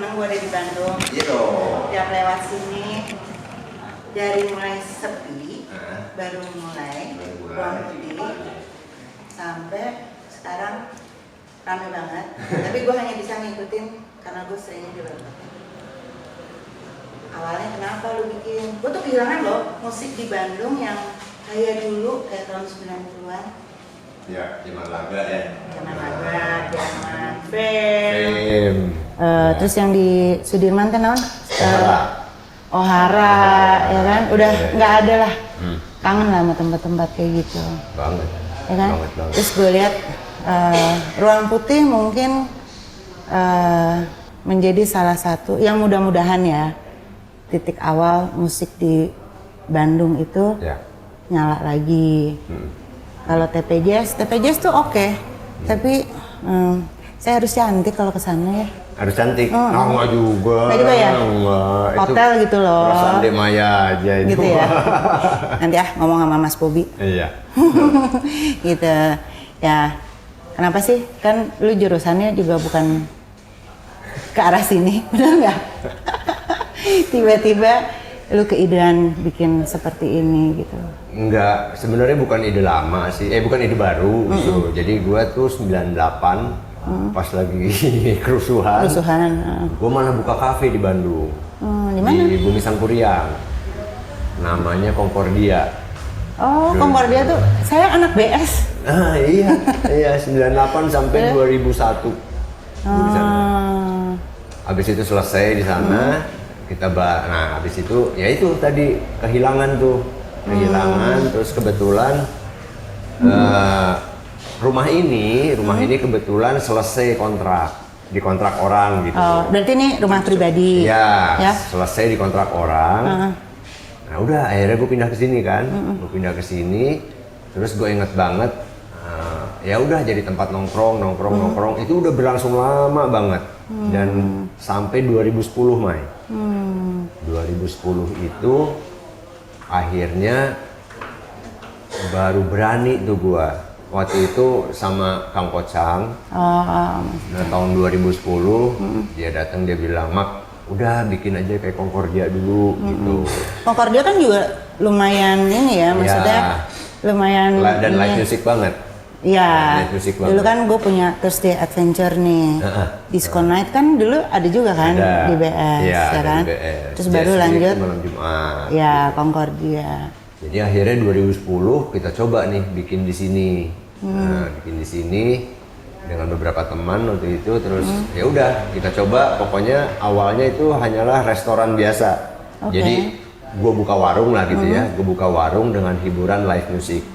seneng gue ada di Bandung. Iya dong. Tiap lewat sini dari mulai sepi, baru mulai ruang putih sampai sekarang rame banget. Tapi gue hanya bisa ngikutin karena gue seringnya di Bandung. Awalnya kenapa lu bikin? Gue tuh kehilangan loh musik di Bandung yang kayak dulu, kayak tahun 90-an. Ya, zaman laga ya. Zaman laga, zaman fame. Ya. Terus yang di Sudirman kan naon? Ohara, ya kan? Udah nggak ada lah. Kangen lah sama tempat-tempat kayak gitu. Banget. Ya kan? Banget. Terus gue lihat Ruang Putih mungkin menjadi salah satu yang mudah-mudahan ya titik awal musik di Bandung itu nyala lagi. Kalau TPJS tuh oke. Tapi saya harus cantik kalau kesana ya. Harus cantik? Enggak juga. Enggak juga ya? Enggak. Hotel itu gitu loh. Perasaan Demaya aja itu. Gitu ya? Nanti ngomong sama Mas Bobi. Iya. Gitu. Ya, kenapa sih? Kan lu jurusannya juga bukan ke arah sini, benar nggak? Tiba-tiba lu keidean bikin seperti ini gitu. Enggak, sebenarnya bukan ide lama sih. Bukan ide baru gitu. Jadi gua tuh 98 pas lagi kerusuhan. Gua malah buka kafe di Bandung. Di mana? Di Bumi Sangkuriang. Namanya Concordia. Oh, Concordia tuh saya anak BS. Iya 98 sampai 2001. Di sana. Habis itu selesai di sana, nah habis itu ya itu tadi kehilangan, terus kebetulan rumah ini kebetulan selesai dikontrak orang gitu. Oh, berarti ini rumah pribadi. Ya. Selesai dikontrak orang. Nah udah akhirnya gue pindah ke sini kan, terus gue inget banget, ya udah jadi tempat nongkrong, itu udah berlangsung lama banget, dan sampai 2010 Mai. 2010 itu akhirnya baru berani tuh gue, waktu itu sama Kang Kocang. Nah tahun 2010 dia datang, dia bilang, "Mak, udah bikin aja kayak Concordia dulu." Gitu. Concordia kan juga lumayan ini ya, maksudnya lumayan dan live music banget. Iya. Dulu kan gue punya Thursday Adventure nih. Disco Night kan dulu ada juga kan di BS, ya kan? Terus baru lanjut malam Jumat. Ya, Concordia. Jadi akhirnya 2010 kita coba nih bikin di sini. Bikin di sini dengan beberapa teman waktu itu, terus ya udah kita coba, pokoknya awalnya itu hanyalah restoran biasa. Jadi gue buka warung lah gitu ya, gue buka warung dengan hiburan live music.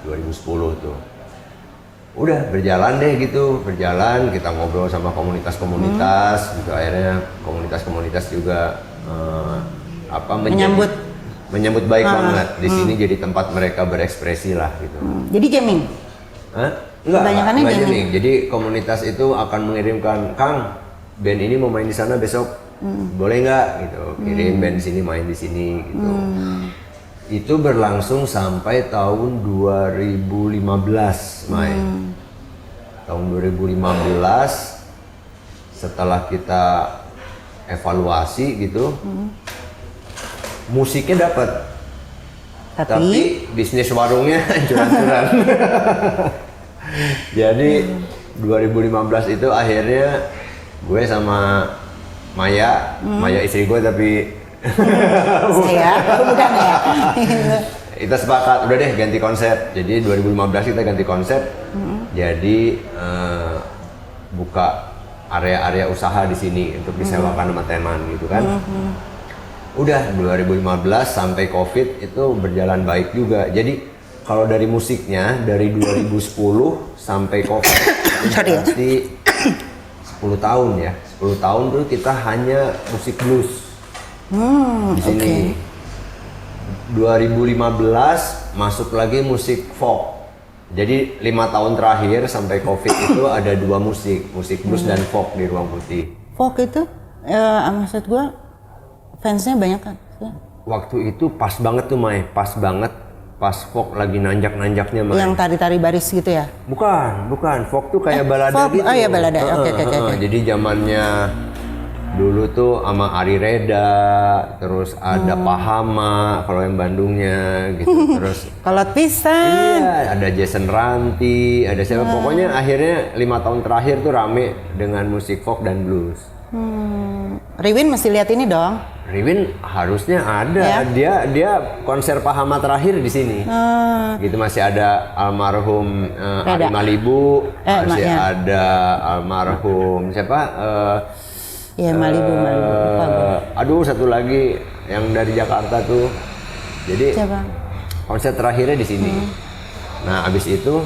2010 tuh udah berjalan deh gitu, kita ngobrol sama komunitas gitu, akhirnya komunitas juga menyambut baik banget di sini, jadi tempat mereka berekspresi lah gitu. Jadi jamming? Enggak jamming. Jadi komunitas itu akan mengirimkan, "Kang, band ini mau main di sana besok, boleh nggak?" gitu, kirim band sini main di sini gitu. Itu berlangsung sampai tahun 2015 Mai. Tahun 2015 setelah kita evaluasi gitu, musiknya dapat, tapi bisnis warungnya hancur-hancuran. Jadi 2015 itu akhirnya gue sama Maya istri gue, tapi saya bukan ya. Kita sepakat udah deh ganti konsep. Jadi 2015 kita ganti konsep. Jadi buka area-area usaha di sini untuk disewakan sama teman gitu kan. Udah 2015 sampai Covid itu berjalan baik juga. Jadi kalau dari musiknya dari 2010 sampai Covid berarti 10 tahun ya. 10 tahun tuh kita hanya musik blues. Di sini 2015 masuk lagi musik folk. Jadi 5 tahun terakhir sampai Covid itu ada 2 musik blues dan folk di Ruang Putih. Folk itu maksud gua fansnya banyak kan? Waktu itu pas banget tuh Mai, pas folk lagi nanjak-nanjaknya Mai. Yang tari-tari baris gitu ya? Bukan, folk tuh kayak balada folk, gitu. Oh iya balada, oke. Jadi zamannya Dulu tuh sama Ari Reda, terus ada Pahama kalau yang Bandungnya gitu. Terus Kalau pisan. iya, ada Jason Ranti, ada siapa. Pokoknya akhirnya 5 tahun terakhir tuh rame dengan musik folk dan blues. Riwin mesti lihat ini dong. Riwin harusnya ada. Dia konser Pahama terakhir di sini. Gitu masih ada almarhum Ari Malibu, masih ada almarhum siapa? Iya, Malibu. Lupa gue. Aduh, satu lagi yang dari Jakarta tuh. Jadi Siapa? konser terakhirnya di sini. Nah, abis itu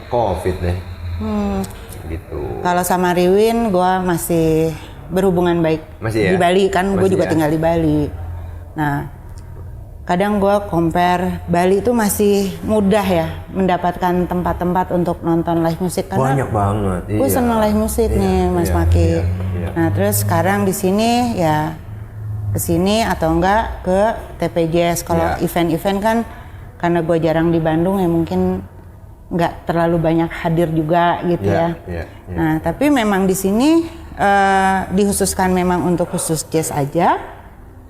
COVID deh. Gitu. Kalau sama Riwin, gue masih berhubungan baik. Masih ya? Di Bali kan, gue Masih juga ya? tinggal di Bali. Nah, kadang gue compare Bali itu masih mudah ya mendapatkan tempat-tempat untuk nonton live musik karena Banyak banget. gue seneng live musik nih, Mas Maki. Nah, terus sekarang di sini ya ke sini atau enggak ke TPJS. Kalau event-event kan karena gue jarang di Bandung ya mungkin nggak terlalu banyak hadir juga gitu ya. Nah, tapi memang di sini dikhususkan memang untuk khusus jazz aja.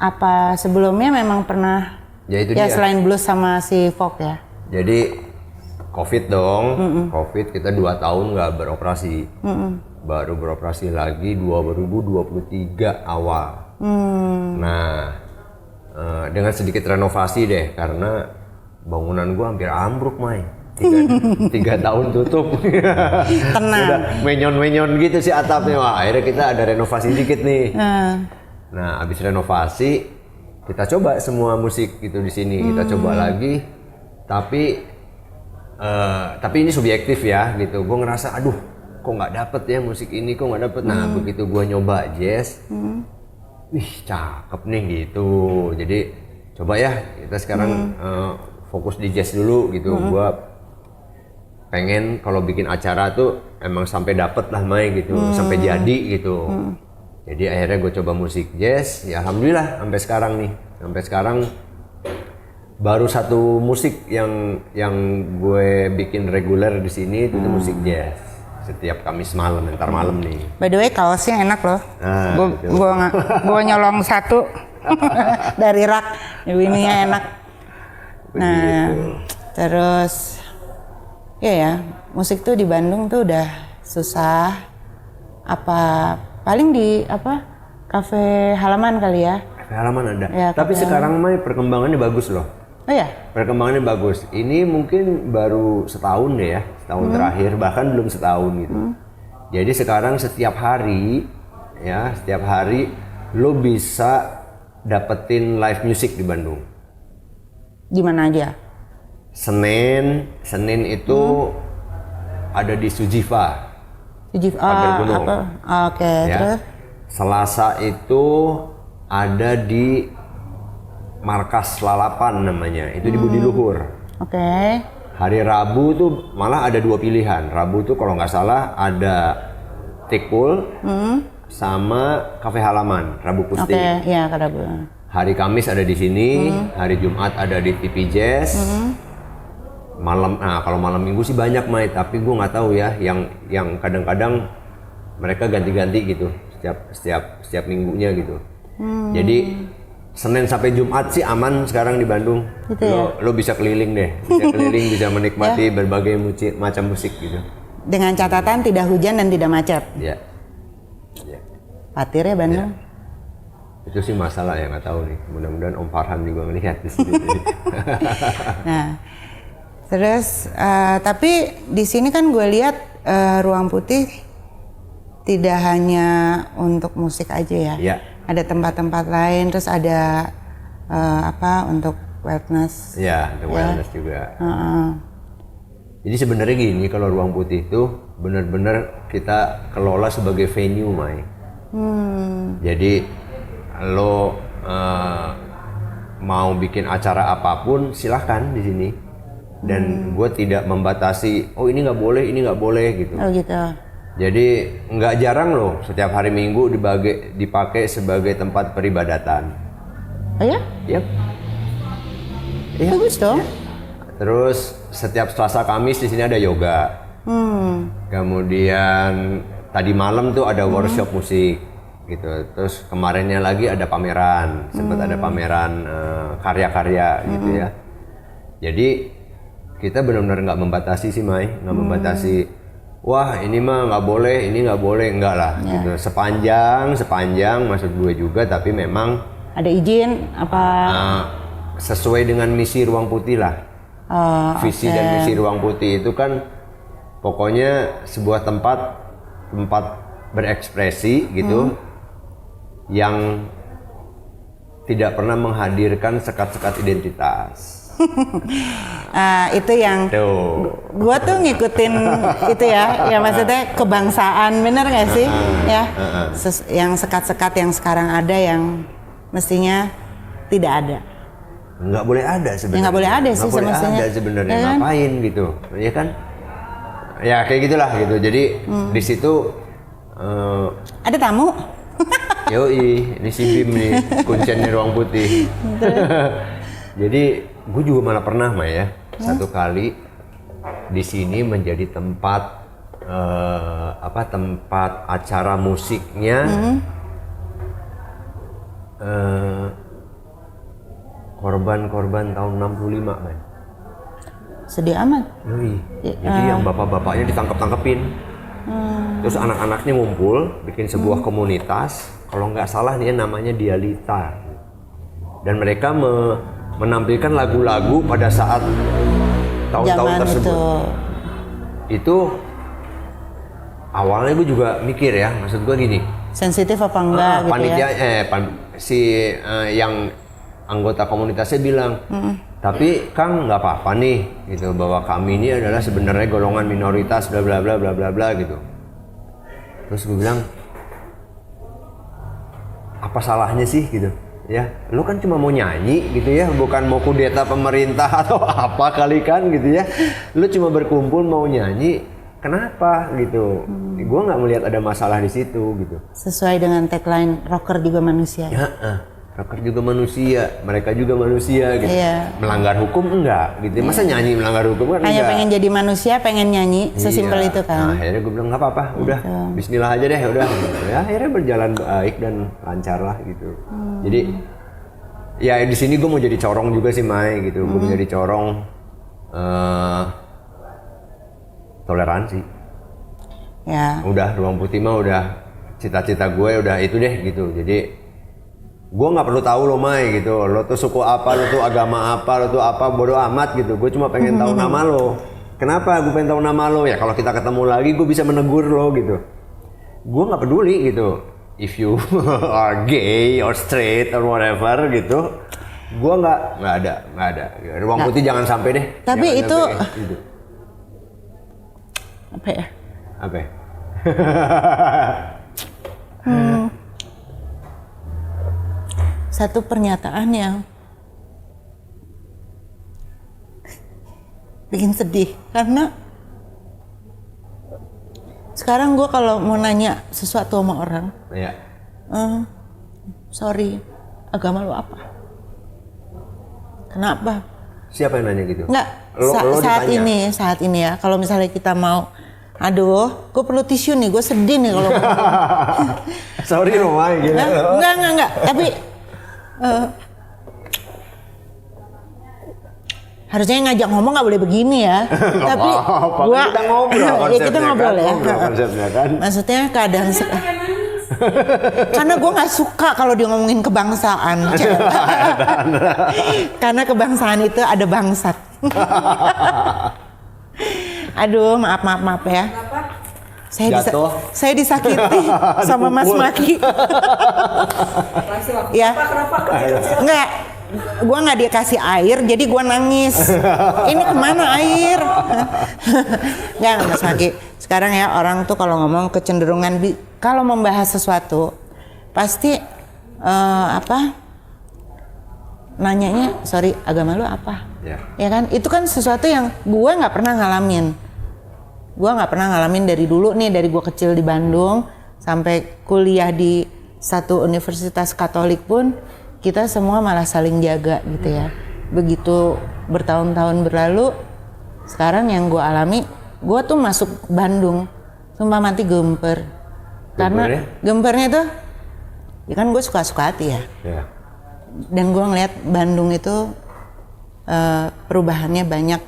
Apa sebelumnya memang pernah Ya itu ya dia. selain blues sama si folk ya? Jadi COVID dong, COVID kita 2 tahun nggak beroperasi. Baru beroperasi lagi 2023 awal. Nah, dengan sedikit renovasi deh, karena bangunan gua hampir ambruk, Mai. 3 tahun tutup. Tenang. Udah menyon-menyon gitu sih atapnya. Wah, akhirnya kita ada renovasi dikit nih. Nah, habis renovasi kita coba semua musik gitu di sini. Kita coba lagi. Tapi ini subjektif ya gitu. Gue ngerasa aduh kok nggak dapet ya musik ini, kok nggak dapet. Nah begitu gue nyoba jazz, wih cakep nih gitu. Jadi coba ya kita sekarang fokus di jazz dulu gitu. Gue pengen kalau bikin acara tuh emang sampai dapet lah Mai gitu, sampai jadi gitu. Jadi akhirnya gue coba musik jazz, ya alhamdulillah sampai sekarang nih. Sampai sekarang baru satu musik yang gue bikin reguler di sini itu musik jazz. Setiap Kamis malam, ntar malam nih. By the way kaosnya enak loh. Nah, Gue nyolong satu dari rak. Ininya enak. Nah, terus ya musik tuh di Bandung tuh udah susah. Apa paling di kafe halaman kali ya? Kafe halaman ada. Ya, tapi sekarang Mai perkembangannya bagus loh. Oh ya? Perkembangannya bagus. Ini mungkin baru setahun deh ya, setahun terakhir, bahkan belum setahun gitu. Jadi sekarang setiap hari lo bisa dapetin live music di Bandung. Di mana aja? Senin itu ada di Sujiva. Pagar Gunung. Oke, Ya. terus? Selasa itu ada di Markas Lalapan namanya, itu di Budi Luhur. Oke. Hari Rabu tuh malah ada 2 pilihan. Rabu tuh kalau nggak salah ada Tikul sama Kafe Halaman, Rabu Pusti. Oke, ya Rabu. Hari Kamis ada di sini, hari Jumat ada di TV Jazz. Kalau malam Minggu sih banyak Mai, tapi gue nggak tahu ya, yang kadang-kadang mereka ganti-ganti gitu setiap minggunya gitu. Jadi Senin sampai Jumat sih aman sekarang di Bandung. Gitu lo bisa keliling deh, bisa menikmati berbagai macam musik gitu. Dengan catatan tidak hujan dan tidak macet. Ya. Patir ya Bandung. Ya. Itu sih masalah yang nggak tahu nih. Mudah-mudahan Om Farhan juga ngelihat di sini. Nah, terus tapi di sini kan gue lihat Ruang Putih tidak hanya untuk musik aja ya. Iya. Ada tempat-tempat lain, terus ada untuk wellness. Iya, untuk wellness juga. Jadi sebenarnya gini, kalau Ruang Putih itu benar-benar kita kelola sebagai venue, Mai. Jadi lo mau bikin acara apapun silahkan di sini. Dan gue tidak membatasi, oh ini nggak boleh gitu. Oh gitu. Jadi nggak jarang loh setiap hari Minggu dipakai sebagai tempat peribadatan. Oh ya? Yap. Bagus dong. Terus setiap Selasa Kamis di sini ada yoga. Kemudian tadi malam tuh ada workshop musik. gitu. Terus kemarinnya lagi ada pameran, sempat ada pameran karya-karya gitu ya. Jadi kita benar-benar nggak membatasi sih Mai, nggak membatasi. Wah ini mah nggak boleh, ini nggak boleh, enggak lah. Gitu. Sepanjang maksud gue juga, tapi memang ada izin apa? Sesuai dengan misi Ruang Putih lah. Visi dan misi Ruang Putih itu kan pokoknya sebuah tempat berekspresi gitu yang tidak pernah menghadirkan sekat-sekat identitas. Itu yang gue tuh ngikutin itu ya maksudnya kebangsaan, bener nggak sih? Yang sekat-sekat yang sekarang ada yang mestinya tidak ada. Nggak boleh ada sebenarnya. Nggak boleh ada sih semestinya. Nggak boleh ada sebenarnya, ya kan? Ngapain gitu, ya kan? Ya kayak gitulah gitu. Jadi di situ ada tamu. Yoi, ini si Bim nih, kunciannya Ruang Putih. Jadi gue juga malah pernah Maya satu kali di sini menjadi tempat tempat acara musiknya korban-korban tahun 65 kan. Sedih amat. Yoi. Jadi yang bapak-bapaknya ditangkap-tangkepin. Terus anak-anaknya ngumpul bikin sebuah komunitas, kalau nggak salah nih namanya Dialita. Dan mereka menampilkan lagu-lagu pada saat tahun-tahun tersebut. Itu awalnya gue juga mikir ya, maksud gue gini. Sensitif apa enggak gitu panitia, ya? Yang anggota komunitasnya bilang, tapi Kang nggak apa-apa nih, gitu, bahwa kami ini adalah sebenarnya golongan minoritas, bla bla bla bla bla bla gitu. Terus gue bilang, apa salahnya sih gitu? Ya, lu kan cuma mau nyanyi gitu ya, bukan mau kudeta pemerintah atau apa kali kan gitu ya. Lu cuma berkumpul mau nyanyi, kenapa gitu? Gue nggak melihat ada masalah di situ gitu. Sesuai dengan tagline rocker juga manusia. Ya, rocker juga manusia, mereka juga manusia gitu. Iya. Melanggar hukum enggak gitu. Masa nyanyi melanggar hukum kan? Hanya enggak. pengen jadi manusia, pengen nyanyi, sesimpel itu kan. Nah, akhirnya gue bilang nggak apa-apa, udah Bismillah aja deh, udah. Ya akhirnya berjalan baik dan lancar lah gitu. Jadi ya di sini gue mau jadi corong juga sih Mai gitu. Gue mau jadi corong toleransi. Ya. Udah Ruang Putih mah udah cita-cita gue udah itu deh gitu. Jadi gue nggak perlu tahu lo Mai gitu, lo tuh suku apa, lo tuh agama apa, lo tuh apa, bodo amat gitu. Gue cuma pengen tahu nama lo. Kenapa gue pengen tahu nama lo? Ya kalau kita ketemu lagi gue bisa menegur lo gitu. Gue nggak peduli gitu. If you are gay or straight or whatever gitu, gue nggak ada. Ruang Putih jangan sampai deh. Tapi jangan itu sampai, gitu. Apa ya? Apa? Satu pernyataan yang bikin sedih karena sekarang gue kalau mau nanya sesuatu sama orang, sorry, agama lu apa? Kenapa? Siapa yang nanya gitu? Enggak, saat ini ya, kalau misalnya kita mau, aduh, gue perlu tisu nih, gue sedih nih kalau sorry Romai gitu. Enggak, tapi harusnya ngajak ngomong nggak boleh begini ya. Tapi gua kita ngobrol ya kita ngobrol ya. Konsepnya kan. Maksudnya keadaan karena gue nggak suka kalau dia ngomongin kebangsaan. Karena kebangsaan itu ada bangsat. Aduh, maaf ya. Saya disakiti sama Mas Maki. Ya, enggak, gue nggak dikasih air, jadi gue nangis. Ini kemana air? Enggak Mas Maki. Sekarang ya orang tuh kalau ngomong kecenderungan kalau membahas sesuatu pasti nanyanya, sorry, agama lu apa? Ya kan? Itu kan sesuatu yang gue nggak pernah ngalamin. Gue nggak pernah ngalamin dari dulu nih, dari gue kecil di Bandung sampai kuliah di satu universitas Katolik pun kita semua malah saling jaga gitu ya. Begitu bertahun-tahun berlalu, sekarang yang gue alami, gue tuh masuk Bandung, sumpah mati gemper. Karena gempernya tuh ya kan gue suka-suka hati ya. Dan gue ngeliat Bandung itu perubahannya banyak.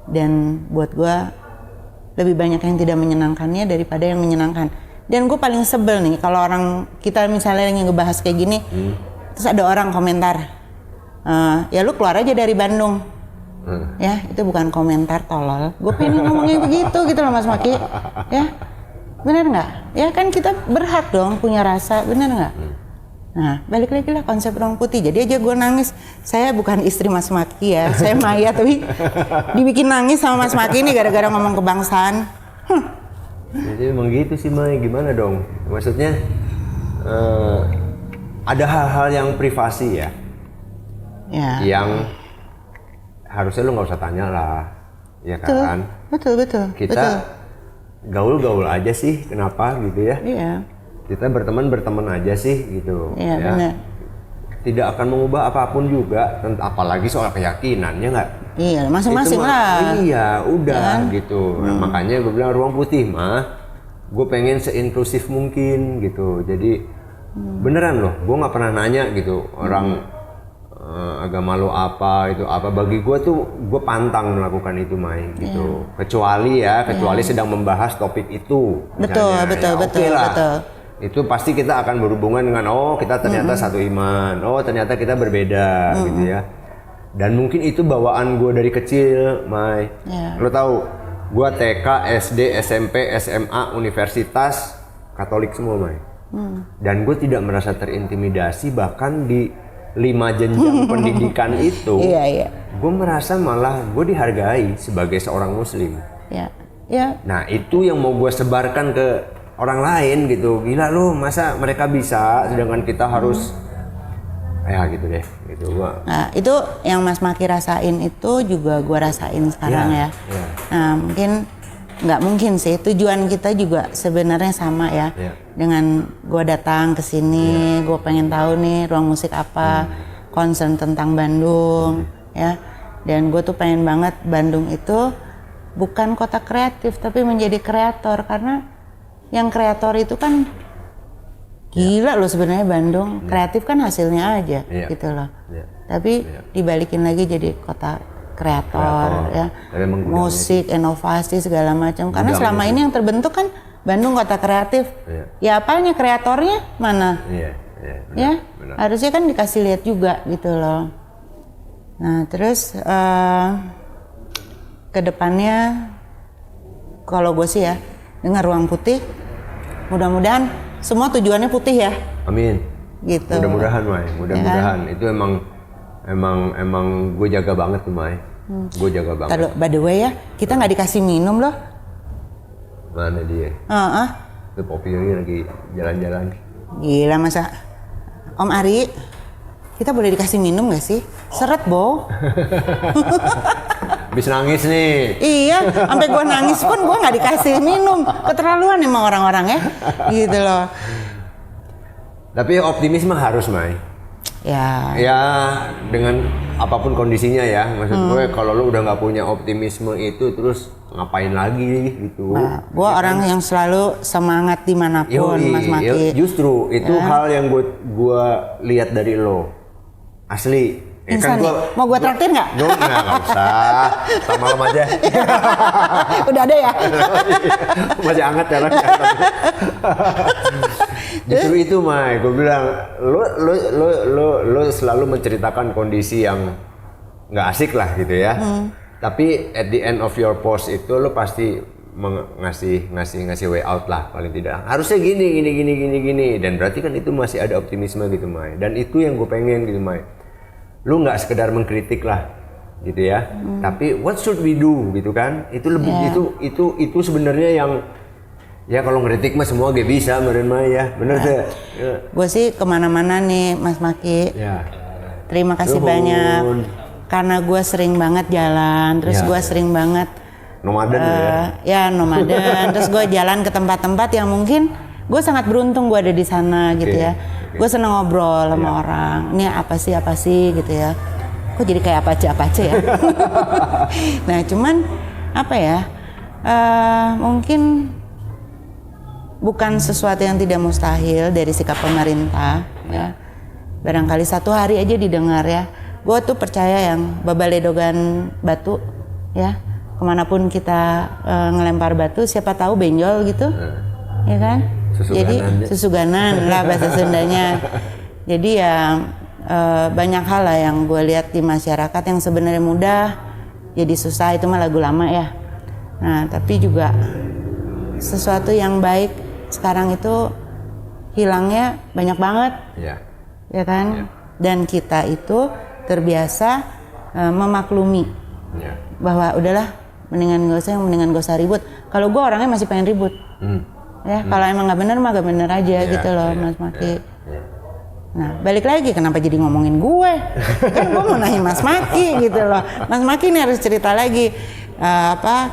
Dan buat gue lebih banyak yang tidak menyenangkannya daripada yang menyenangkan. Dan gue paling sebel nih kalau orang kita misalnya yang ngebahas kayak gini, terus ada orang komentar, ya lu keluar aja dari Bandung. Ya itu bukan komentar tolol. Gue pengen ngomongnya begitu gitu loh Mas Maki. Ya bener nggak? Ya kan kita berhak dong punya rasa, bener nggak? Nah, balik lagi lah konsep Ruang Putih. Jadi aja gue nangis. Saya bukan istri Mas Maki ya, saya Maya, tapi dibikin nangis sama Mas Maki ini gara-gara ngomong kebangsaan. Jadi emang gitu sih, Mai. Gimana dong? Maksudnya ada hal-hal yang privasi ya, yang harusnya lu nggak usah tanya lah, ya kan? Betul. Kita gaul-gaul aja sih, kenapa gitu ya? Iya. Kita berteman aja sih gitu. Iya, ya. benar. Tidak akan mengubah apapun juga, apalagi soal keyakinan, ya nggak? Iya, masing-masing lah. Iya, udah kan? gitu. Nah, makanya gue bilang Ruang Putih mah, gue pengen seinklusif mungkin gitu. Jadi beneran loh, gue nggak pernah nanya gitu orang agama lo apa itu apa. Bagi gue tuh gue pantang melakukan itu, Mai gitu. Kecuali sedang membahas topik itu. Betul. Itu pasti kita akan berhubungan dengan kita ternyata satu iman, ternyata kita berbeda gitu ya. Dan mungkin itu bawaan gue dari kecil, Mai. Lo tahu, gue TK, SD, SMP, SMA, universitas Katolik semua, Mai. Dan gue tidak merasa terintimidasi, bahkan di 5 jenjang pendidikan itu, gue merasa malah gue dihargai sebagai seorang Muslim. Nah itu yang mau gue sebarkan ke orang lain gitu. Gila lu, masa mereka bisa sedangkan kita harus gitu deh gitu gua. Nah itu yang Mas Maki rasain itu juga gua rasain sekarang ya. Nah nggak mungkin sih, tujuan kita juga sebenarnya sama ya. Dengan gua datang ke sini, gua pengen tahu nih ruang musik apa, concern tentang Bandung ya. Dan gue tuh pengen banget Bandung itu bukan kota kreatif tapi menjadi kreator, karena yang kreator itu kan gila loh sebenarnya Bandung. Kreatif kan hasilnya aja gitu loh. Tapi dibalikin lagi jadi kota kreator ya. Musik, inovasi segala macam. Karena selama ini yang terbentuk kan Bandung kota kreatif. Ya apanya kreatornya mana? Benar. Harusnya kan dikasih lihat juga gitu loh. Nah terus ke depannya kalau gue sih ya dengan Ruang Putih, mudah-mudahan semua tujuannya putih ya. Amin. Gitu. Mudah-mudahan, Mai. Mudah-mudahan. Ya. Itu emang gue jaga banget tuh, Mai. Gue jaga banget. Kalau by the way ya, kita nggak dikasih minum loh. Mana dia? Itu Popi lagi jalan-jalan. Gila masa. Om Ari, kita boleh dikasih minum nggak sih? Seret, Bo. Habis nangis nih. Iya, sampai gue nangis pun gue nggak dikasih minum. Keterlaluan emang orang-orang ya, gitu loh. Tapi optimisme harus, Mai. Ya dengan apapun kondisinya ya. Maksud gue kalau lu udah nggak punya optimisme itu terus ngapain lagi gitu. Nah, gue orang yang selalu semangat dimanapun, Mas Maki. Justru itu hal yang gue lihat dari lo. Asli. Kan mau gue traktir nggak? Nggak usah, tak malam aja. Udah ada ya? Masih hangat ya. Justru itu, Mai, gue bilang, lo selalu menceritakan kondisi yang nggak asik lah gitu ya. Tapi at the end of your post itu lo pasti ngasih way out lah paling tidak. Harusnya gini. Dan berarti kan itu masih ada optimisme gitu, Mai. Dan itu yang gue pengen gitu, Mai. Lu nggak sekedar mengkritik lah gitu ya, tapi what should we do gitu kan? Itu lebih itu sebenarnya yang ya kalau ngeritik mah semua gak bisa mah ya, bener tuh. Gue sih kemana-mana nih Mas Maki. Terima kasih banyak karena gue sering banget jalan, terus gue sering banget nomaden nomaden, terus gue jalan ke tempat-tempat yang mungkin gue sangat beruntung gue ada di sana gitu ya. Gue seneng ngobrol sama orang. Ini apa sih gitu ya. Kok jadi kayak apace ya. Nah cuman apa ya, mungkin bukan sesuatu yang tidak mustahil dari sikap pemerintah ya. Barangkali satu hari aja didengar ya. Gue tuh percaya yang babaledogan batu ya, kemanapun kita ngelempar batu, siapa tahu benjol gitu, ya kan? Jadi susuganan lah bahasa Sundanya. Jadi ya banyak hal lah yang gue lihat di masyarakat yang sebenarnya mudah jadi susah, itu mah lagu lama ya. Nah tapi juga sesuatu yang baik sekarang itu hilangnya banyak banget, ya kan? Dan kita itu terbiasa memaklumi bahwa udahlah mendingan gak usah ribut. Kalau gue orangnya masih pengen ribut, ya kalau emang nggak bener mah gak bener aja gitu loh, Mas Maki. Nah balik lagi kenapa jadi ngomongin gue? Kan gue mau nanya Mas Maki gitu loh. Mas Maki ini harus cerita lagi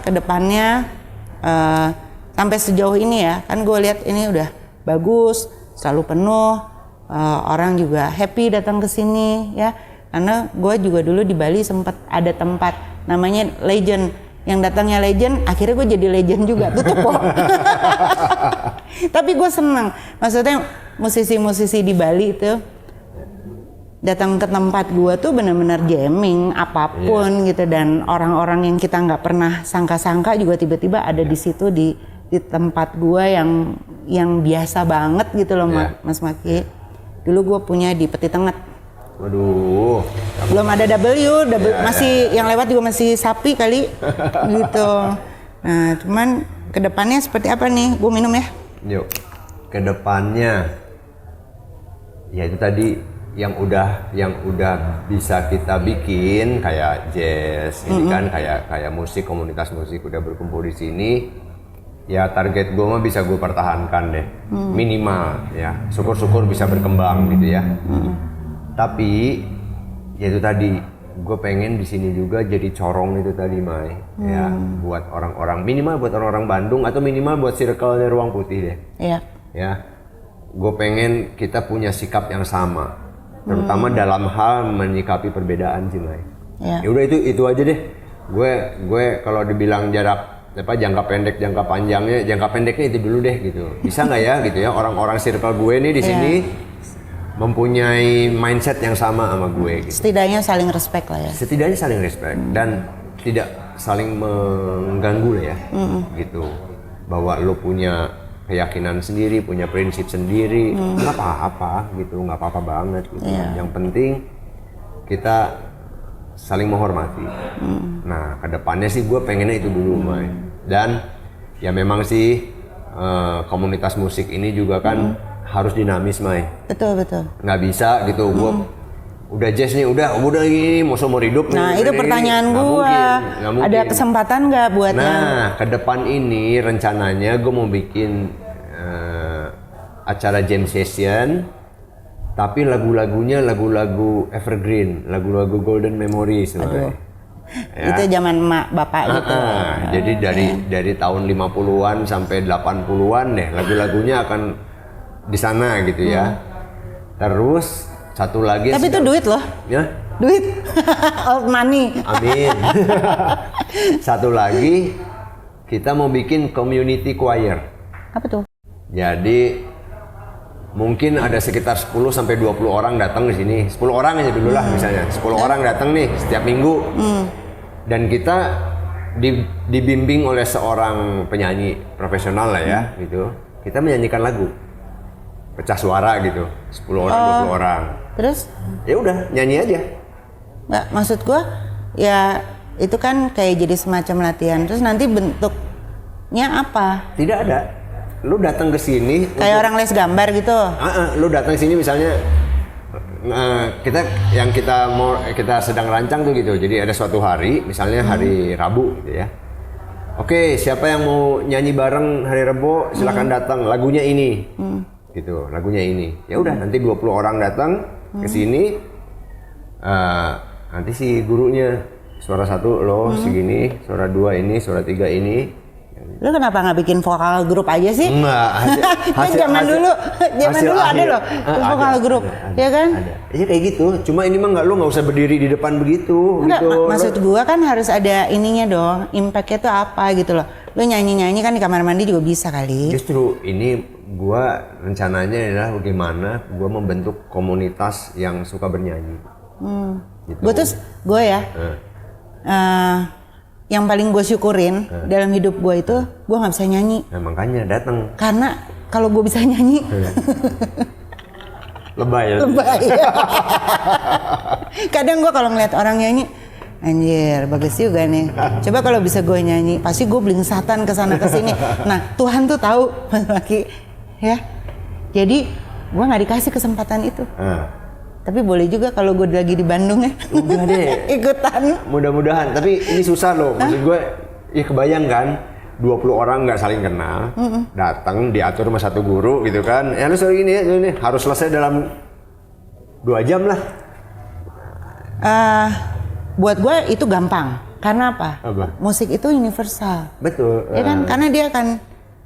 ke depannya sampai sejauh ini ya. Kan gue lihat ini udah bagus, selalu penuh, orang juga happy datang ke sini ya. Karena gue juga dulu di Bali sempat ada tempat namanya Legend. Yang datangnya Legend, akhirnya gue jadi Legend juga, tutup kok. Tapi gue senang, maksudnya musisi-musisi di Bali itu datang ke tempat gue tuh benar-benar jamming apapun gitu, dan orang-orang yang kita nggak pernah sangka-sangka juga tiba-tiba ada di situ di tempat gue yang biasa banget gitu loh, Mas Maki. Dulu gue punya di Peti Tenget. Waduh, belum ada masih yang lewat juga masih sapi kali gitu. Nah, cuman kedepannya seperti apa nih? Gue minum ya. Yuk, kedepannya ya itu tadi yang udah bisa kita bikin kayak jazz, ini kan kayak musik, komunitas musik udah berkumpul di sini. Ya target gue mah bisa gue pertahankan deh, minimal ya. Syukur-syukur bisa berkembang gitu ya. Tapi ya itu tadi gue pengen di sini juga jadi corong itu tadi, Mai, ya buat orang-orang, minimal buat orang-orang Bandung atau minimal buat circle-nya Ruang Putih deh. Iya. Ya, gue pengen kita punya sikap yang sama, terutama dalam hal menyikapi perbedaan sih, Mai. Ya udah itu aja deh. Gue kalau dibilang jangka pendek, jangka panjangnya, jangka pendeknya itu dulu deh gitu. Bisa nggak ya gitu ya orang-orang circle gue nih di sini mempunyai mindset yang sama sama gue gitu. Setidaknya saling respect lah ya. Setidaknya saling respect dan tidak saling mengganggu lah ya. Gitu. Bahwa lo punya keyakinan sendiri, punya prinsip sendiri, nggak apa-apa gitu, nggak apa-apa banget gitu. Yang penting kita saling menghormati. Nah, kedepannya sih gue pengennya itu dulu, Mai. Dan ya memang sih komunitas musik ini juga kan harus dinamis, Mai. Betul. Nggak bisa gitu, gua udah jazz nih, udah ini mau seumur hidup. Nah itu pertanyaan gua, ada kesempatan nggak buatnya? Nah ke depan ini rencananya gue mau bikin acara jam session, tapi lagu-lagunya lagu-lagu evergreen, lagu-lagu golden memories. Ya. Itu zaman emak bapak gitu. Jadi dari tahun 50-an sampai 80-an deh, lagu-lagunya akan di sana gitu ya. Terus satu lagi. Tapi itu duit loh. Ya? Duit. Old money. Amin. Satu lagi kita mau bikin community choir. Apa tuh? Jadi mungkin ada sekitar 10 sampai 20 orang datang di sini. 10 orang aja dulu lah misalnya. 10 orang datang nih setiap minggu. Dan kita dibimbing oleh seorang penyanyi profesional lah ya gitu. Kita menyanyikan lagu. Pecah suara gitu, 10 orang, 20 orang. Terus? Ya udah, nyanyi aja. Nggak, maksud gua ya itu kan kayak jadi semacam latihan. Terus nanti bentuknya apa? Tidak ada. Lu datang ke sini kayak orang les gambar gitu. Lu datang sini misalnya kita sedang rancang tuh gitu. Jadi ada suatu hari, misalnya hari Rabu gitu ya. Oke, siapa yang mau nyanyi bareng hari Rabu silakan datang. Lagunya ini. Gitu, lagunya ini. Ya udah, nanti 20 orang datang ke sini. Nanti si gurunya suara 1 lo segini, suara 2 ini, suara 3 ini. Lu kenapa nggak bikin vokal grup aja sih? Enggak, zaman dulu ada loh vokal grup, ya kan? Ada. Iya kayak gitu. Cuma ini mah lu nggak usah berdiri di depan begitu. Enggak, gitu. maksud gua kan harus ada ininya dong, impactnya tuh apa gitu loh. Lu nyanyi kan di kamar mandi juga bisa kali. Justru ini gua rencananya adalah bagaimana gua membentuk komunitas yang suka bernyanyi. Gitu. Gue ya. Yang paling gue syukurin dalam hidup gue itu gue nggak bisa nyanyi. Nah, makanya datang. Karena kalau gue bisa nyanyi lebay. Kadang gue kalau ngeliat orang nyanyi, anjir bagus juga nih. Coba kalau bisa gue nyanyi, pasti gue blingsatan kesana kesini. Nah Tuhan tuh tahu lagi ya. Jadi gue nggak dikasih kesempatan itu. Tapi boleh juga kalau gue lagi di Bandung ya. Udah deh. Ikutan. Mudah-mudahan. Tapi ini susah loh. Maksud gue, ya kebayang kan. 20 orang nggak saling kenal. Datang diatur sama satu guru gitu kan. Ya lu sore ini harus selesai dalam 2 jam lah. Buat gue itu gampang. Karena apa? Musik itu universal. Betul. Ya kan? Karena dia akan,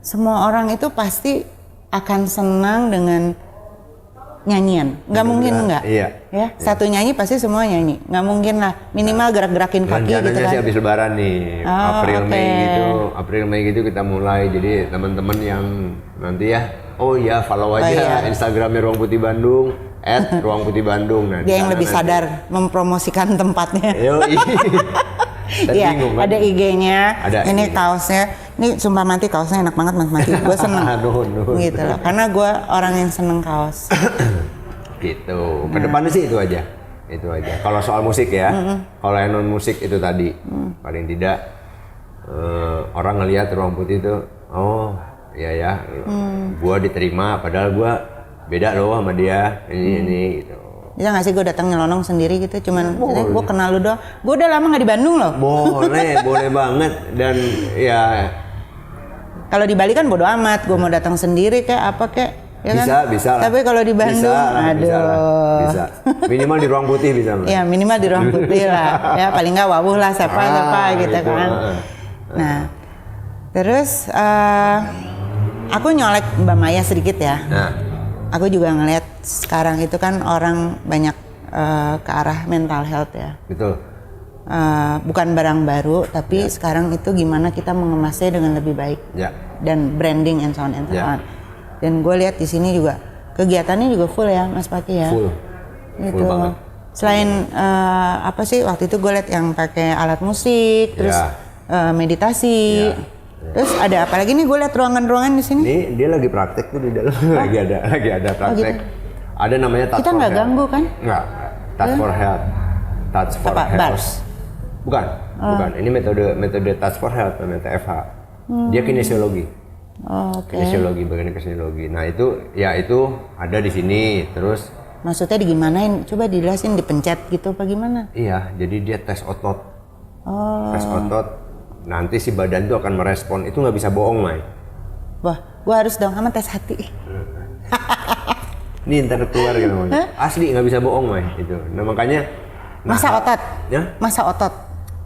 semua orang itu pasti akan senang dengan nyanyian, nggak mungkin nggak, ya satu nyanyi pasti semua nyanyi, nggak mungkin lah, minimal gerak-gerakin kaki gitu kan. Sih habis lebaran nih, April Mei gitu kita mulai, jadi teman-teman yang nanti ya, follow aja Instagramnya Ruang Putih Bandung, @ruangputihbandung. Nah, dia yang lebih sadar mempromosikan tempatnya. Iya, ada IG-nya, ini kaosnya, ini sumpah mati kaosnya enak banget Mas Mati, gue seneng gitu loh, karena gue orang yang seneng kaos. Gitu, kedepannya sih itu aja. Kalau soal musik ya, kalau yang non musik itu tadi, paling tidak orang ngelihat Ruang Putih itu, gue diterima, padahal gue beda loh sama dia, ini gitu. Bisa nggak sih gue datang nyelonong sendiri gitu, cuman gue kenal lu doang. Gue udah lama nggak di Bandung loh. Boleh banget. Dan ya kalau di Bali kan bodo amat, gue mau datang sendiri kayak apa kayak, ya bisa lah. Tapi kalau di Bandung, bisa. Minimal di Ruang Putih bisa. Ya minimal di Ruang Putih lah. Ya paling nggak wawuh lah siapa gitu kan. Nah, terus aku nyolek Mbak Maya sedikit ya. Aku juga ngeliat sekarang itu kan orang banyak ke arah mental health ya. Betul. Bukan barang baru, tapi sekarang itu gimana kita mengemasnya dengan lebih baik. Dan branding and so on. Dan gue lihat di sini juga kegiatannya juga full ya, Mas Pati ya. Full banget. Selain apa sih waktu itu gue lihat yang pakai alat musik, terus meditasi. Terus ada apa lagi nih, gue lihat ruangan-ruangan di sini. Nih dia lagi praktek tuh di dalam. lagi ada praktek. Gitu. Ada namanya touch kita for nggak health. Ganggu kan? Nggak. Touch for health. Touch for health. Bars? Bukan. Ini metode touch for health namanya TFH. Dia kinesiologi. Bagian kinesiologi. Nah itu ada di sini. Terus maksudnya digimanain? Coba dijelasin, dipencet gitu apa gimana? Iya, jadi dia tes otot. Tes otot. Nanti si badan itu akan merespon, itu nggak bisa bohong, Mai. Wah, gua harus dong sama tes hati. Ini ntar keluar gitu, Mai. Asli nggak bisa bohong, Mai. Itu. Nah makanya. Masa otot? Ya? Masa otot.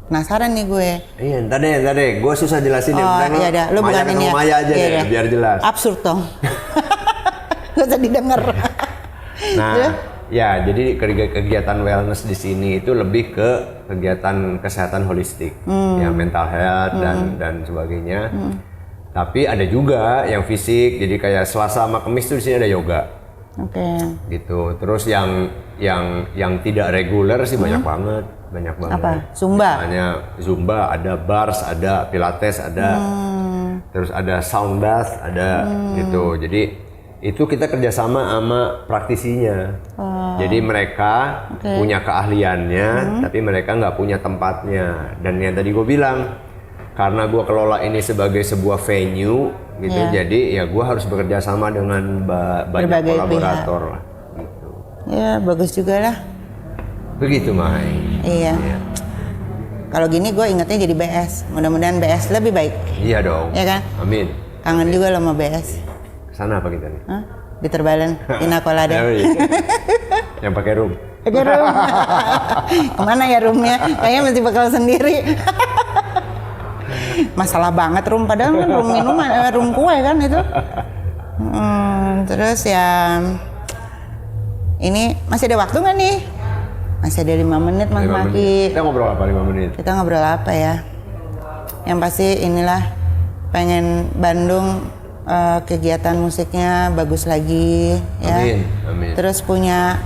Penasaran nih gue. Iya, ntar deh. Gue susah jelasin ya. Iya dah. Lu bukan ini ya. Maya aja deh, biar jelas. Absurd dong. Gak usah didengar. Nah. Ya, jadi kegiatan wellness di sini itu lebih ke kegiatan kesehatan holistik, ya mental health dan sebagainya. Tapi ada juga yang fisik, jadi kayak Selasa sama Kamis tuh di sini ada yoga. Gitu. Terus yang tidak reguler sih banyak banget. Apa? Zumba. Misalnya Zumba, ada bars, ada pilates, ada. Terus ada sound bath, ada gitu. Jadi itu kita kerjasama sama praktisinya. Jadi mereka punya keahliannya, tapi mereka nggak punya tempatnya. Dan yang tadi gue bilang, karena gue kelola ini sebagai sebuah venue, gitu. Jadi ya gue harus bekerja sama dengan banyak berbagai kolaborator pihak. lah. Gitu. Ya bagus juga lah. Begitu, Mai. Iya. Kalau gini gue ingatnya jadi BS. Mudah-mudahan BS lebih baik. Iya dong. Iya kan? Amin. Kangen juga lo sama BS. Sana apa kita nih? Di Terbalan, Pina Colada. Yang pakai room. Pakai room. Kemana ya roomnya? Kayaknya mesti bakal sendiri. Masalah banget room, padahal kan room minuman, room kue kan itu. Terus ya ini masih ada waktu nggak nih? Masih ada 5 menit Mas Maki. Kita ngobrol apa 5 menit? Kita ngobrol apa ya? Yang pasti inilah pengen Bandung kegiatan musiknya bagus lagi ya. Amin, amin. Terus punya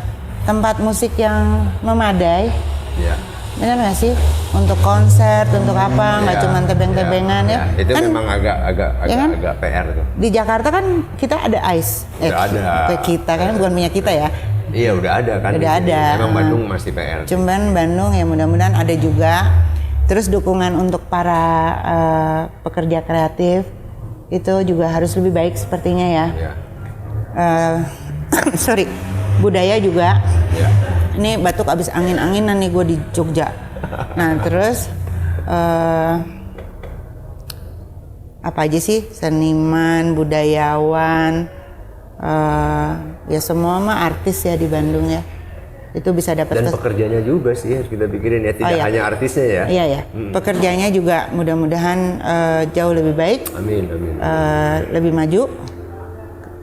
tempat musik yang memadai. Ya. Benar nggak sih? Untuk konser, untuk apa? Nggak cuma tebeng-tebengan ya. Itu kan, memang agak PR tuh. di Jakarta kan kita ada ICE. Ada. Kita kan bukan punya kita ya. Iya udah ada kan. Udah ada. Memang Bandung masih PR. Cuman Bandung ya mudah-mudahan ada juga. Terus dukungan untuk para pekerja kreatif itu juga harus lebih baik sepertinya ya. Ya. Sorry, budaya juga. Ya. Ini batuk abis angin-anginan nih gue di Jogja. Nah terus apa aja sih seniman, budayawan, ya semua mah artis ya di Bandung ya. Itu bisa dapat Dan pekerjanya juga sih harus kita pikirin ya, tidak hanya artisnya ya. Iya ya. Pekerjanya juga mudah-mudahan jauh lebih baik. Amin, amin. Lebih maju.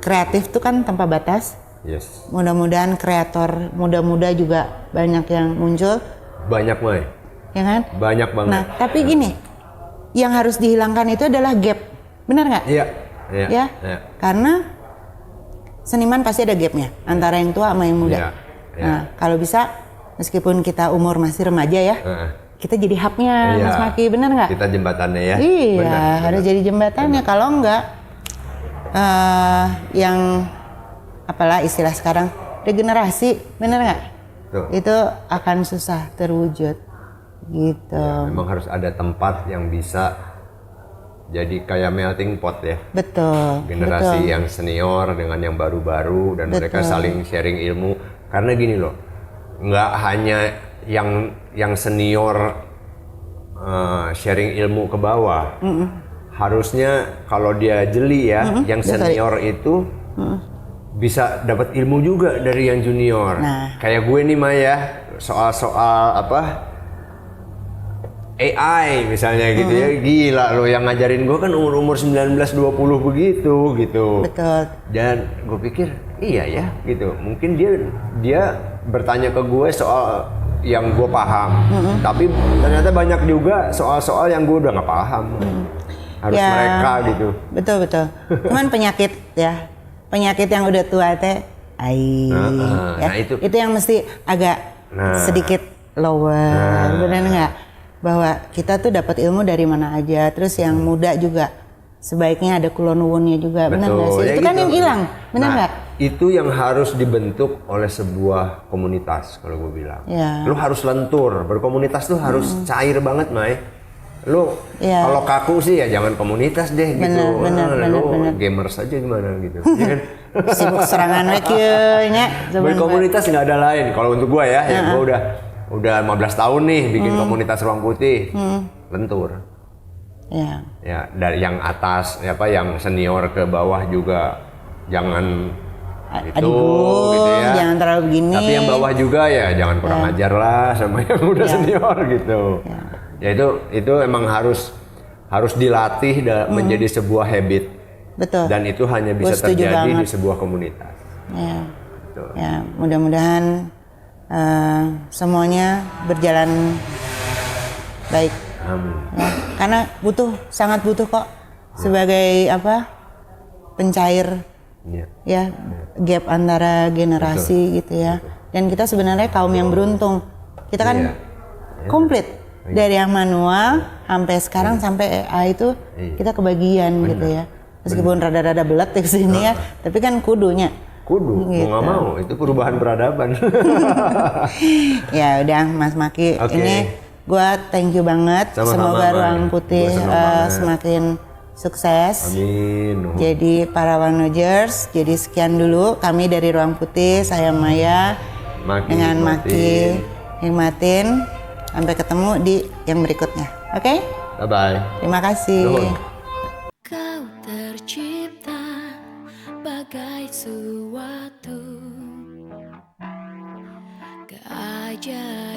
Kreatif tuh kan tanpa batas. Yes. Mudah-mudahan kreator muda-muda juga banyak yang muncul. Banyak, Mai. Ya kan? Banyak banget. Nah, tapi gini, yang harus dihilangkan itu adalah gap. Benar nggak? Iya. Iya. Ya? Iya. Karena seniman pasti ada gapnya antara yang tua sama yang muda. Iya. Iya. Nah, kalau bisa meskipun kita umur masih remaja ya, kita jadi hubnya, Iya. Mas Maki, benar nggak? Kita jembatannya ya. Iya, Benar. harus jadi jembatannya. Kalau enggak, yang apalah istilah sekarang regenerasi, benar nggak? Tuh. Itu akan susah terwujud, gitu. Memang harus ada tempat yang bisa jadi kayak melting pot ya. Betul. Generasi betul. yang senior dengan yang baru-baru dan mereka saling sharing ilmu. Karena gini loh, nggak hanya yang senior sharing ilmu ke bawah. Harusnya kalau dia jeli ya, yang senior itu bisa dapat ilmu juga dari yang junior. Nah. Kayak gue nih Maya, soal-soal apa? AI misalnya gitu ya, gila lo yang ngajarin gue kan umur 19-20 begitu gitu. Betul. Dan gue pikir iya ya gitu, mungkin dia bertanya ke gue soal yang gue paham, tapi ternyata banyak juga soal-soal yang gue udah nggak paham. Harus Ya, mereka gitu. Betul. Cuman penyakit ya, penyakit yang udah tua teh, ya. Nah, itu yang mesti agak sedikit lower, benar nggak? Bahwa kita tuh dapat ilmu dari mana aja. Terus yang muda juga sebaiknya ada kulon-nuwunnya juga, benar nggak sih? Ya Itu gitu. kan yang hilang, benar nggak? Itu yang harus dibentuk oleh sebuah komunitas kalau gue bilang. Ya. Lu harus lentur, berkomunitas tuh harus cair banget, Mai. Lu kalau kaku sih ya jangan komunitas deh gitu. Benar. Gamers aja gimana gitu. Ya kan? Sibuk serangan lagi nya. Berkomunitas nggak ada lain. Kalau untuk gue ya, ya gue udah 15 tahun nih bikin komunitas Ruang Putih. Lentur. Ya. Ya, dari yang atas yang senior ke bawah juga jangan gitu ya. Jangan terlalu begini. Tapi yang bawah juga ya jangan kurang ajar lah sama yang udah senior gitu. Ya itu emang harus dilatih menjadi sebuah habit. Betul. Dan itu hanya bisa terjadi di sebuah komunitas. Ya. Ya, mudah-mudahan semuanya berjalan baik. Amin. Ya, karena sangat butuh kok sebagai pencair ya gap antara generasi gitu ya. Dan kita sebenarnya kaum yang beruntung. Kita kan komplit dari yang manual sampai sekarang sampai AI itu kita kebagian gitu ya. Meskipun rada-rada belat di sini ya, tapi kan kudunya. Kudu, gitu. mau nggak mau itu perubahan peradaban. Ya udah Mas Maki, ini gua thank you banget. Sama-sama, semoga Ruang Putih semakin sukses. Amin. Jadi para Wanojers, jadi sekian dulu kami dari Ruang Putih, saya Maya dengan Maki Hikmatin. Sampai ketemu di yang berikutnya. Oke? Bye bye. Terima kasih. Kau tercipta bagai suatu keajaiban.